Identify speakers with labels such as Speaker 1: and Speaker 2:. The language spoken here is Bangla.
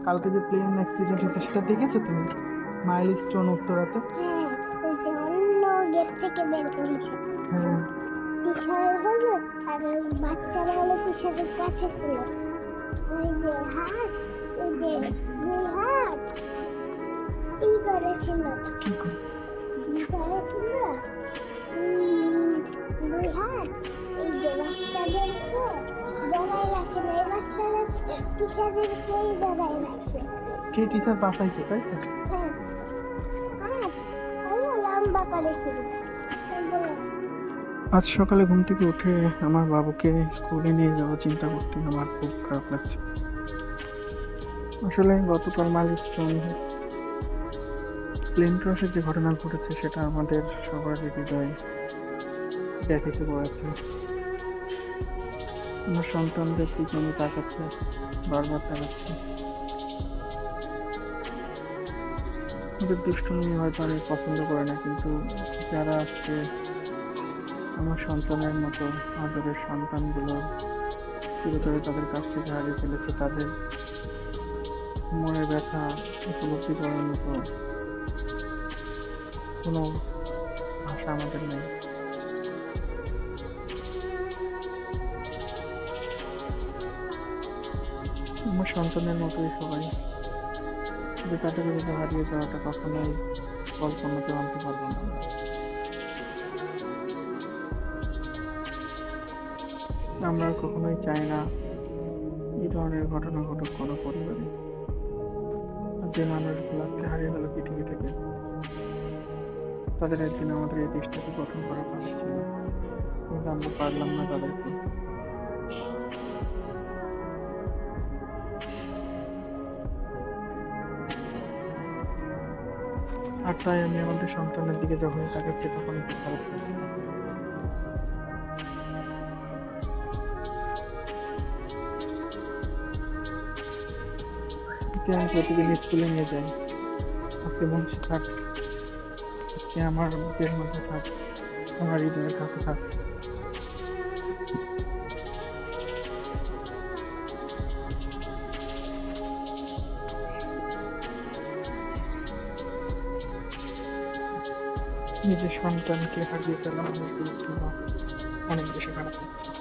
Speaker 1: কালকে যে প্লেন অ্যাক্সিডেন্ট হয়েছে সেটা দেখেছো তুমি? মাইলস্টোন উত্তরাতে।
Speaker 2: হ্যাঁ, ওই যে অন্য গেট থেকে বের করেছে।
Speaker 1: হ্যাঁ।
Speaker 2: তিশার হলো, আর ওই বাচ্চারা হলো তিশারের কাছে ছিল। ওই যে হাত, ওই যে দুই হাত ই করেছিল,
Speaker 1: কি করে?
Speaker 2: কি করেছিল, দুই হাত এই যে বাচ্চাদেরকে জড়াই রাখে না, এই বাচ্চারা তিশাদেরকেই জড়াই রাখে।
Speaker 1: কে টিচার বাঁচাইছে তাই তো?
Speaker 2: হ্যাঁ, হাত হলো লম্বা করেছিল।
Speaker 1: আজ সকালে ঘুম থেকে উঠে আমার বাবুকে স্কুলে নিয়ে যাওয়ার চিন্তা করতে আমার খুব খারাপ লাগছে। আসলে গতকাল মাইলস্টোন প্লেন ক্রাশের যে ঘটনা ঘটেছে সেটা আমাদের সবার হৃদয়ে দেখাতে পড়েছে। আমার সন্তানদের দিকে আমি তাকাচ্ছি, বারবার তাকাচ্ছি। ওদের দুষ্টুমি হয়তো আমি পছন্দ করি না, কিন্তু যারা আজকে আমার সন্তানের মতো আদরের সন্তানগুলো চিরতরে তাদের কাছ থেকে হারিয়ে ফেলেছে, তাদের মনের ব্যথা উপলব্ধি করার মতো কোনো ভাষা আমাদের নেই। আমার সন্তানের মতোই সবাই, যে তাদের যদি হারিয়ে যাওয়াটা কখনোই কল্পনাতে আনতে পারবো না। আমরা কখনোই চাই না এই ধরনের ঘটনা ঘটুক কোনো পরিবারে। আর যে মানুষগুলো আজকে হারিয়ে গেল পৃথিবী থেকে, তাদের একদিন আমাদের এই দেশটাকে গঠন করা উচিত ছিল, কিন্তু আমরা পারলাম না তাদেরকে। আর তাই আমি আমাদের সন্তানের দিকে যখন তাকাচ্ছি তখন একটু খারাপ লাগছে। ওকে আমি প্রতিদিন স্কুলে নিয়ে যাই। আজকে বংশী থাক, আজকে আমার বুকের মধ্যে থাক, আমার হৃদয়ের কাছে থাক। নিজের সন্তানকে হারিয়ে ফেলা অনেক গুরুত্বপূর্ণ, অনেক বেশি খারাপ লাগছে।